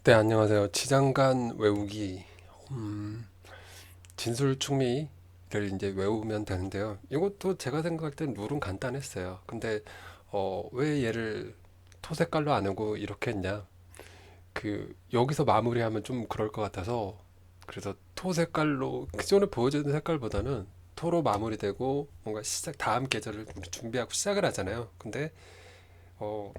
네, 안녕하세요. 지장간 외우기, 진술충미를 이제 외우면 되는데요. 이것도 제가 생각할 땐 룰은 간단했어요. 근데 왜 얘를 토색깔로 안 하고 이렇게 했냐? 여기서 마무리하면 좀 그럴 것 같아서 그래서 토색깔로 기존에 보여주는 색깔보다는 토로 마무리되고 뭔가 시작 다음 계절을 준비하고 시작을 하잖아요. 근데 어,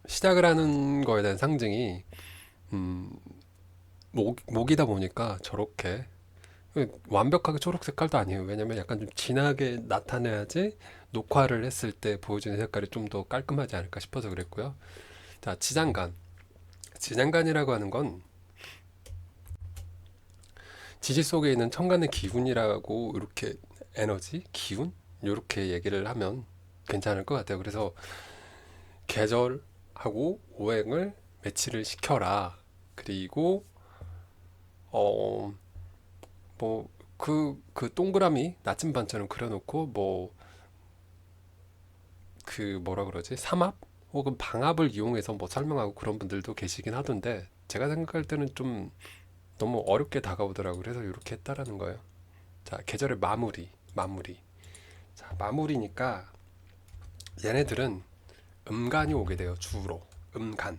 시작을 하는 거에 대한 상징이 음, 목이다 보니까 저렇게 완벽하게 초록 색깔도 아니에요. 왜냐면 약간 좀 진하게 나타내야지 녹화를 했을 때 보여주는 색깔이 좀 더 깔끔하지 않을까 싶어서 그랬고요. 자, 지장간. 지장간이라고 하는 건 지지 속에 있는 천간의 기운이라고 이렇게 에너지, 기운 이렇게 얘기를 하면 괜찮을 것 같아요. 그래서 계절하고 오행을 매치를 시켜라. 그리고 어, 그 동그라미 나침반처럼 그려놓고 뭐라 그러지? 삼합? 혹은 방합을 이용해서 뭐 설명하고 그런 분들도 계시긴 하던데 제가 생각할 때는 좀 너무 어렵게 다가오더라고요. 그래서 이렇게 했다라는 거예요. 자, 계절의 마무리. 자, 마무리니까 얘네들은 음간이 오게 돼요. 주로. 음간.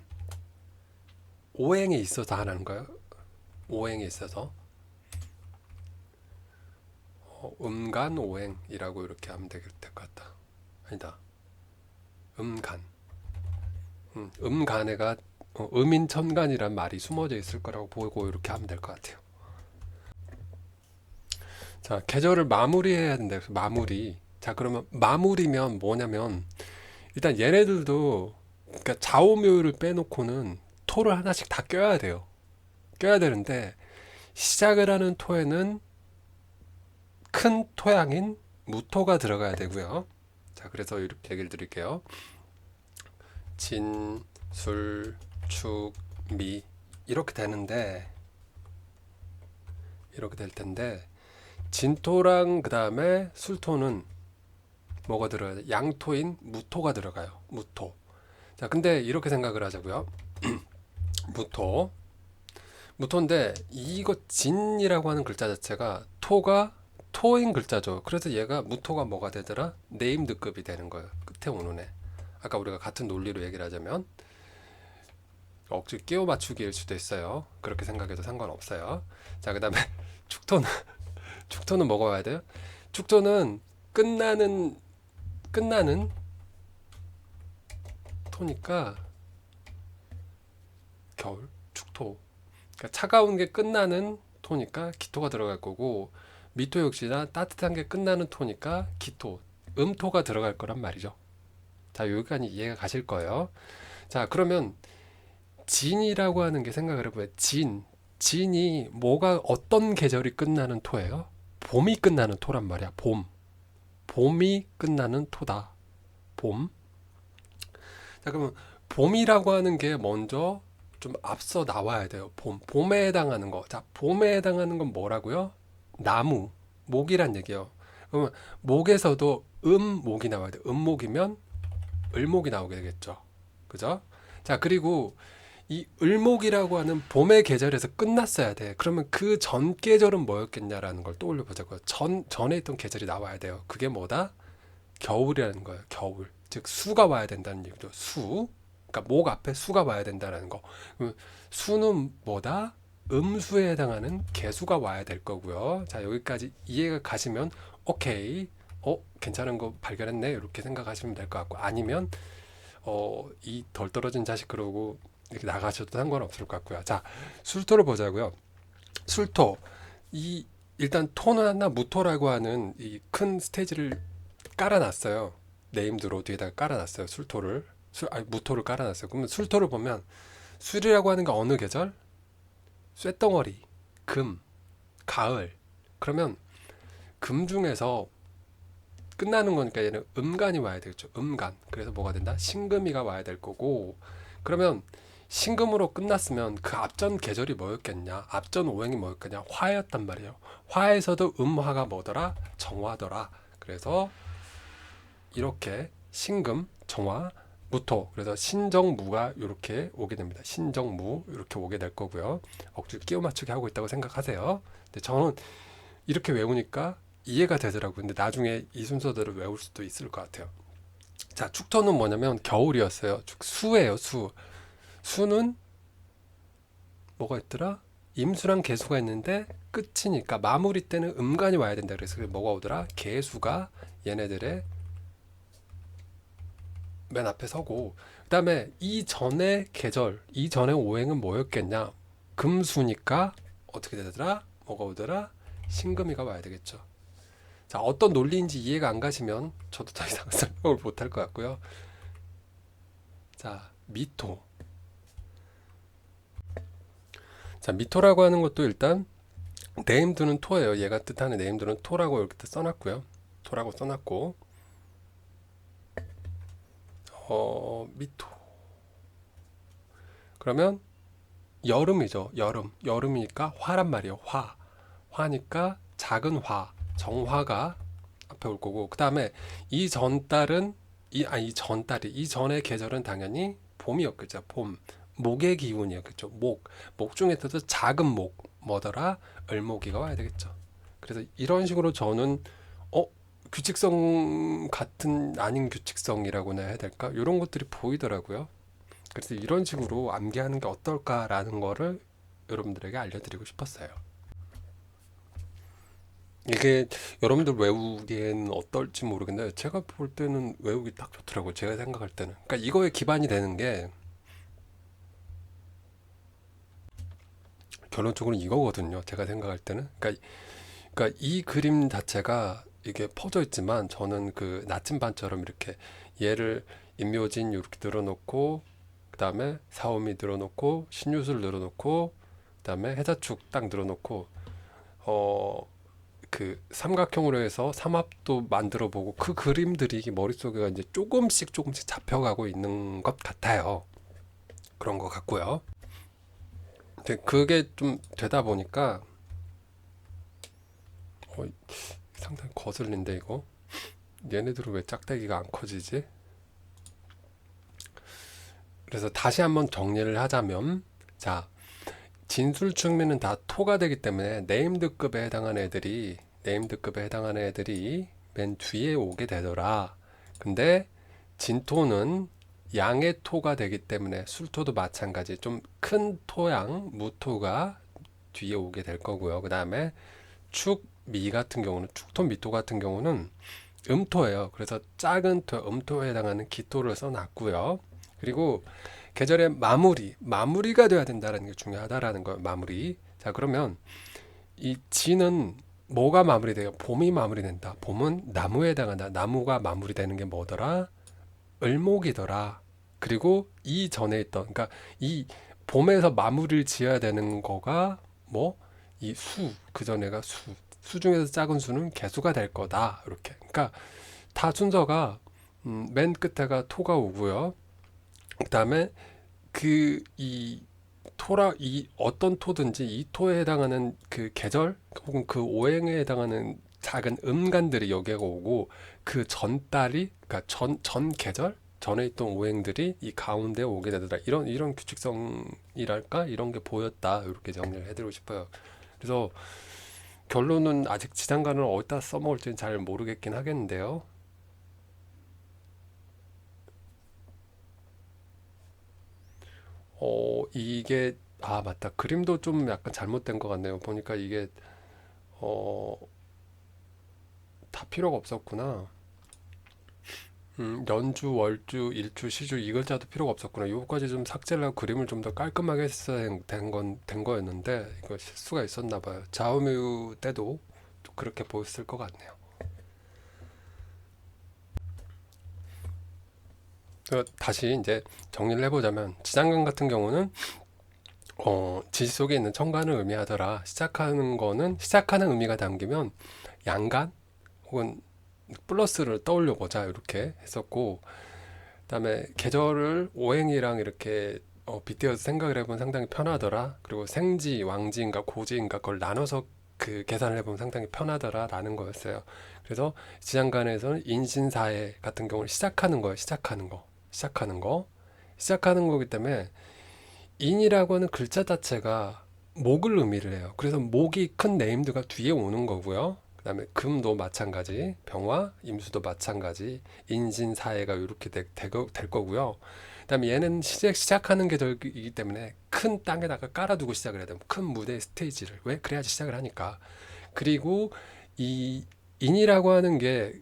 오행에 있어서 하라는 거예요. 오행에 있어서. 음간 오행이라고 이렇게 하면 될 것 같다. 아니다. 음간. 음간에가 음인천간이란 말이 숨어져 있을 거라고 보고 이렇게 하면 될 것 같아요. 자, 계절을 마무리해야 된다. 그래서 마무리. 자, 그러면 마무리면 뭐냐면 일단 얘네들도 그러니까 좌우묘를 빼놓고는 토를 하나씩 다 껴야 돼요. 껴야 되는데 시작을 하는 토에는 큰 토양인 무토가 들어가야 되고요. 자, 그래서 이렇게 얘기를 드릴게요. 진, 술, 축, 미 이렇게 될 텐데 진토랑 그 다음에 술토는 뭐가 들어가야 돼? 양토인 무토가 들어가요. 무토. 자, 근데 이렇게 생각을 하자고요. 무토. 무토인데 이거 진이라고 하는 글자 자체가 토가 토인 글자죠. 그래서 얘가 무토가 뭐가 되더라? 네임드급이 되는 거예요. 끝에 오는 애. 아까 우리가 같은 논리로 얘기를 하자면 억지 끼워 맞추기일 수도 있어요. 그렇게 생각해도 상관없어요. 자, 그다음에 축토는 축토는 뭐가 와야 돼요? 축토는 끝나는 토니까 겨울 축토. 그러니까 차가운 게 끝나는 토니까 기토가 들어갈 거고 미토 역시나 따뜻한 게 끝나는 토니까 기토, 음토가 들어갈 거란 말이죠. 자, 여기까지 이해가 가실 거예요. 자, 그러면 진이라고 하는 게 생각을 해보면 진이 뭐가 어떤 계절이 끝나는 토예요? 봄이 끝나는 토란 말이야. 봄이 끝나는 토다. 봄. 자, 그러면 봄이라고 하는 게 먼저 좀 앞서 나와야 돼요. 봄에 해당하는 거. 자, 봄에 해당하는 건 뭐라고요? 나무, 목이란 얘기예요. 그러면 목에서도 목이 나와야 돼요. 목이면 을목이 나오게 되겠죠. 그죠? 자, 그리고 이 을목이라고 하는 봄의 계절에서 끝났어야 돼. 그러면 그 전 계절은 뭐였겠냐라는 걸 떠올려 보자고요. 전에 있던 계절이 나와야 돼요. 그게 뭐다? 겨울이라는 거예요. 겨울. 즉 수가 와야 된다는 얘기죠. 수. 그러니까 목 앞에 수가 와야 된다는 거. 수는 뭐다? 음수에 해당하는 개수가 와야 될 거고요. 자, 여기까지 이해가 가시면 오케이. 괜찮은 거 발견했네. 이렇게 생각하시면 될 것 같고 아니면 이 덜 떨어진 자식 그러고 이렇게 나가셔도 상관없을 것 같고요. 자, 술토를 보자고요. 술토. 이 일단 토나 무토라고 하는 이 큰 스테이지를 깔아놨어요. 네임드로 뒤에다가 깔아놨어요. 아니, 무토를 깔아놨어요. 그러면 술토를 보면 술이라고 하는 게 어느 계절? 쇳덩어리, 금, 가을. 그러면 금 중에서 끝나는 거니까 얘는 음간이 와야 되겠죠. 음간. 그래서 뭐가 된다? 신금이가 와야 될 거고. 그러면 신금으로 끝났으면 그 앞전 계절이 뭐였겠냐? 앞전 오행이 뭐였겠냐? 화였단 말이에요. 화에서도 음화가 뭐더라? 정화더라. 그래서 이렇게 신금, 정화, 무토. 그래서 신정무가 이렇게 오게 됩니다. 신정무 이렇게 오게 될 거고요. 억지로 끼워 맞추기 하고 있다고 생각하세요. 근데 저는 이렇게 외우니까 이해가 되더라고요. 근데 나중에 이 순서대로 외울 수도 있을 것 같아요. 자, 축토는 뭐냐면 겨울이었어요. 수예요, 수. 수는 뭐가 있더라? 임수랑 개수가 있는데 끝이니까 마무리 때는 음간이 와야 된다. 그래서 뭐가 오더라? 개수가 얘네들의 맨 앞에 서고, 그 다음에 이 전의 계절, 이 전의 오행은 뭐였겠냐? 금수니까 어떻게 되더라? 뭐가 오더라? 신금이가 와야 되겠죠. 자, 어떤 논리인지 이해가 안 가시면 저도 더 이상 설명을 못 할 것 같고요. 자, 미토. 자, 미토라고 하는 것도 일단 네임드는 토예요. 얘가 뜻하는 네임드는 토라고 이렇게 써놨고요. 토라고 써놨고, 미토. 그러면 여름이죠. 여름이니까 화란 말이에요. 화니까 작은 화, 정화가 앞에 올 거고, 그 다음에 이 전달은 이 전달이 이 전의 계절은 당연히 봄이었겠죠. 봄. 목의 기운이었겠죠. 목 중에서도 작은 목, 뭐더라? 을목이가 와야 되겠죠. 그래서 이런 식으로 저는 어 규칙성 같은 아닌 규칙성이라고나 해야 될까? 이런 것들이 보이더라고요. 그래서 이런 식으로 암기하는 게 어떨까라는 거를 여러분들에게 알려드리고 싶었어요. 이게 여러분들 외우기에는 어떨지 모르겠는데 제가 볼 때는 외우기 딱 좋더라고요. 제가 생각할 때는. 그러니까 이거에 기반이 되는 게 결론적으로 이거거든요. 제가 생각할 때는. 그러니까 이 그림 자체가 이게 퍼져 있지만 저는 그 나침반처럼 이렇게 얘를 임묘진 이렇게 늘어놓고 그다음에 사오미 늘어놓고 신유술 늘어놓고 그다음에 해자축 딱 늘어놓고 그 삼각형으로 해서 삼합도 만들어 보고 그 그림들이 머릿속에 이제 조금씩 잡혀가고 있는 것 같아요. 그런 것 같고요. 근데 그게 좀 되다 보니까 어, 상당히 거슬린데 이거 얘네들은 왜 짝대기가 안 커지지? 그래서 다시 한번 정리를 하자면 자 진술충미는 다 토가 되기 때문에 네임드급에 해당하는 애들이 맨 뒤에 오게 되더라. 근데 진토는 양의 토가 되기 때문에 술토도 마찬가지 좀 큰 토양 무토가 뒤에 오게 될 거고요. 그 다음에 축미 같은 경우는 축토 미토 같은 경우는 음토예요. 그래서 작은 토 음토에 해당하는 기토를 써놨고요. 그리고 계절의 마무리가 돼야 된다는 게 중요하다라는 거예요. 마무리. 자, 그러면 이 지는 뭐가 마무리돼요? 봄이 마무리된다. 봄은 나무에 해당한다. 나무가 마무리되는 게 뭐더라? 을목이더라. 그리고 이 전에 있던, 그러니까 이 봄에서 마무리를 지어야 되는 거가 뭐? 이 수, 그 전에가 수. 수 중에서 작은 수는 개수가 될 거다. 이렇게. 그러니까 다 순서가 맨 끝에가 토가 오고요. 그다음에 그 이 토라 이 어떤 토든지 이 토에 해당하는 그 계절 혹은 그 오행에 해당하는 작은 음간들이 여기에 오고 그 전달이 그러니까 전 계절 전에 있던 오행들이 이 가운데 오게 되더라. 이런 규칙성이랄까 이런 게 보였다. 이렇게 정리를 해드리고 싶어요. 그래서 결론은 아직 지장간을 어디다 써먹을지는 잘 모르겠긴 하겠는데요. 이게 맞다. 그림도 좀 약간 잘못된 것 같네요. 보니까 이게 어, 다 필요가 없었구나. 연주, 월주, 일주, 시주 이 글자도 필요가 없었구나. 요거까지 좀 삭제를 하고 그림을 좀 더 깔끔하게 했어야 된 거였는데 이거 실수가 있었나 봐요. 좌우묘 때도 좀 그렇게 보였을 것 같네요. 다시 이제 정리를 해보자면 지장간 같은 경우는 지 속에 있는 천간을 의미하더라. 시작하는 의미가 담기면 양간 혹은 플러스를 떠올려 보자 이렇게 했었고 그다음에 계절을 오행이랑 이렇게 빗대어서 생각을 해보면 상당히 편하더라. 그리고 생지, 왕지인가 고지인가 그걸 나눠서 그 계산을 해보면 상당히 편하더라라는 거였어요. 그래서 지장간에서는 인신사회 같은 경우를 시작하는 거예요. 시작하는 거. 시작하는 거. 시작하는 거기 때문에 인이라고 하는 글자 자체가 목을 의미를 해요. 그래서 목이 큰 네임드가 뒤에 오는 거고요. 그 다음에 금도 마찬가지, 병화, 임수도 마찬가지, 인신사해가 이렇게 될 거고요. 그 다음에 얘는 시작하는 계절이기 때문에 큰 땅에다가 깔아두고 시작을 해야 돼요. 큰 무대 스테이지를. 왜? 그래야지 시작을 하니까. 그리고 이 인이라고 하는 게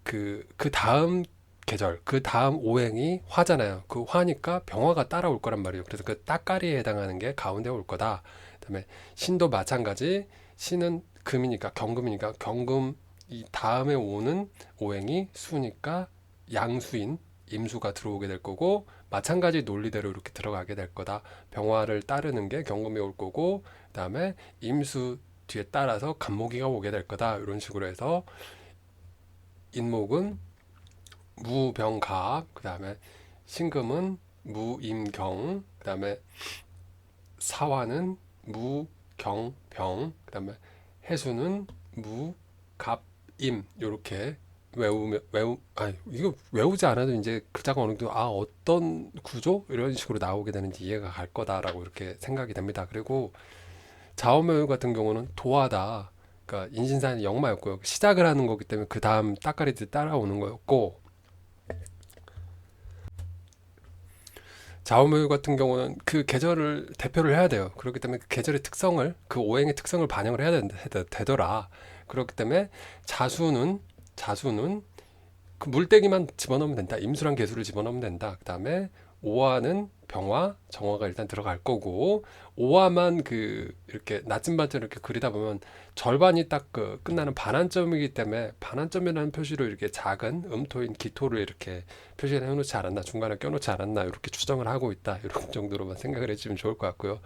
그 다음 계절, 그 다음 오행이 화잖아요. 그 화니까 병화가 따라올 거란 말이에요. 그래서 그 따까리에 해당하는 게 가운데 올 거다. 그다음에 신도 마찬가지. 신은 금이니까 경금이니까 경금 이 다음에 오는 오행이 수니까 양수인 임수가 들어오게 될 거고 마찬가지 논리대로 이렇게 들어가게 될 거다. 병화를 따르는 게 경금이 올 거고 그다음에 임수 뒤에 따라서 간목이가 오게 될 거다. 이런 식으로 해서 인목은 무병갑, 그 다음에 신금은 무임경, 그 다음에 사화는 무경병, 그 다음에 해수는 무갑임. 요렇게 아니 이거 외우지 않아도 이제 글자가 어느 정도 어떤 구조 이런 식으로 나오게 되는지 이해가 갈 거다라고 이렇게 생각이 됩니다. 그리고 좌우명유 같은 경우는 도하다. 그러니까 인신사는 역마였고요. 시작을 하는 거기 때문에 그 다음 따까리들 따라오는 거였고 좌우명유 같은 경우는 그 계절을 대표를 해야 돼요. 그렇기 때문에 그 계절의 특성을 그 오행의 특성을 반영을 해야 되더라. 그렇기 때문에 자수는 그 물때기만 집어넣으면 된다. 임수랑 개수를 집어넣으면 된다. 그 다음에 오화는 병화, 정화가 일단 들어갈 거고 오화만 그 이렇게 낮은 반점 이렇게 그리다 보면 절반이 딱 그 끝나는 반환점이기 때문에 반환점이라는 표시로 이렇게 작은 음토인 기토를 이렇게 표시를 해놓지 않았나 중간에 껴놓지 않았나 이렇게 추정을 하고 있다 이런 정도로만 생각을 해주면 좋을 것 같고요.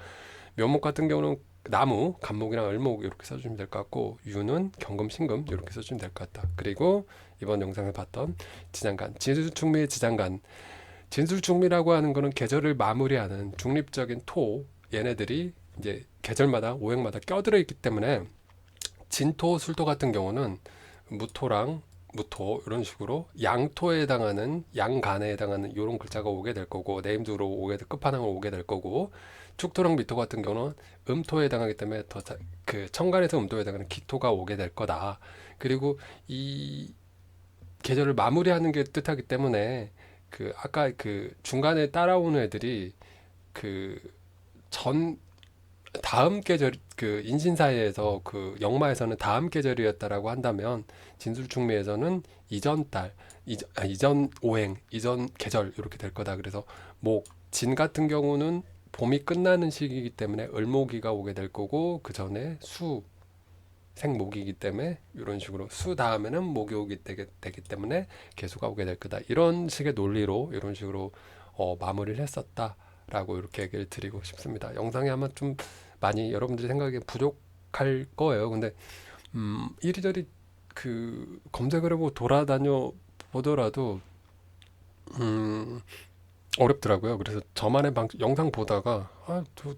묘목 같은 경우는 나무, 간목이랑 을목 이렇게 써주시면 될 것 같고 유는 경금, 신금 이렇게 써주면 될 것 같다. 그리고 이번 영상을 봤던 지장간, 진술충미의 지장간 진술중미라고 하는 거는 계절을 마무리하는 중립적인 토 얘네들이 이제 계절마다 오행마다 껴들어 있기 때문에 진토, 술토 같은 경우는 무토랑 무토 이런 식으로 양토에 해당하는 양간에 해당하는 이런 글자가 오게 될 거고 네임드로 끝판왕으로 오게 될 거고 축토랑 미토 같은 경우는 음토에 해당하기 때문에 더 그 천간에서 음토에 해당하는 기토가 오게 될 거다. 그리고 이 계절을 마무리하는 게 뜻하기 때문에 그 아까 그 중간에 따라오는 애들이 그 전 다음 계절 그 인신사에서 그 역마에서는 다음 계절이었다라고 한다면 진술충미에서는 이전 달 이전 오행 이전 계절 이렇게 될 거다. 그래서 진 같은 경우는 봄이 끝나는 시기이기 때문에 을모기가 오게 될 거고 그 전에 생목이기 때문에 이런 식으로 수 다음에는 목이 되기 때문에 개수가 오게 될 거다. 이런 식의 논리로 이런 식으로 마무리를 했었다라고 이렇게 얘기를 드리고 싶습니다. 영상이 아마 좀 많이 여러분들이 생각에 부족할 거예요. 근데 이리저리 그 검색을 해보고 돌아다녀 보더라도 어렵더라고요. 그래서 저만의 영상 보다가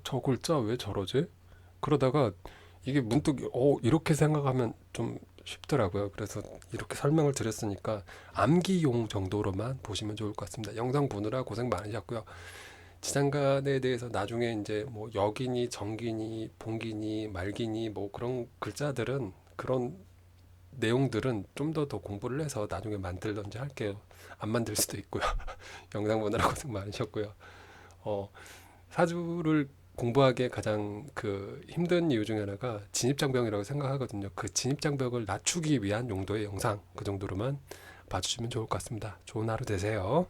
저 글자 왜 저러지? 그러다가 이게 문득 이렇게 생각하면 좀 쉽더라고요. 그래서 이렇게 설명을 드렸으니까 암기용 정도로만 보시면 좋을 것 같습니다. 영상 보느라 고생 많으셨고요. 지장간에 대해서 나중에 이제 뭐 역이니 정기니 봉기니 말기니 뭐 그런 글자들은 그런 내용들은 좀 더 공부를 해서 나중에 만들던지 할게요. 안 만들 수도 있고요. 영상 보느라 고생 많으셨고요. 사주를 공부하기에 가장 그 힘든 이유 중에 하나가 진입장벽이라고 생각하거든요. 그 진입장벽을 낮추기 위한 용도의 영상 그 정도로만 봐주시면 좋을 것 같습니다. 좋은 하루 되세요.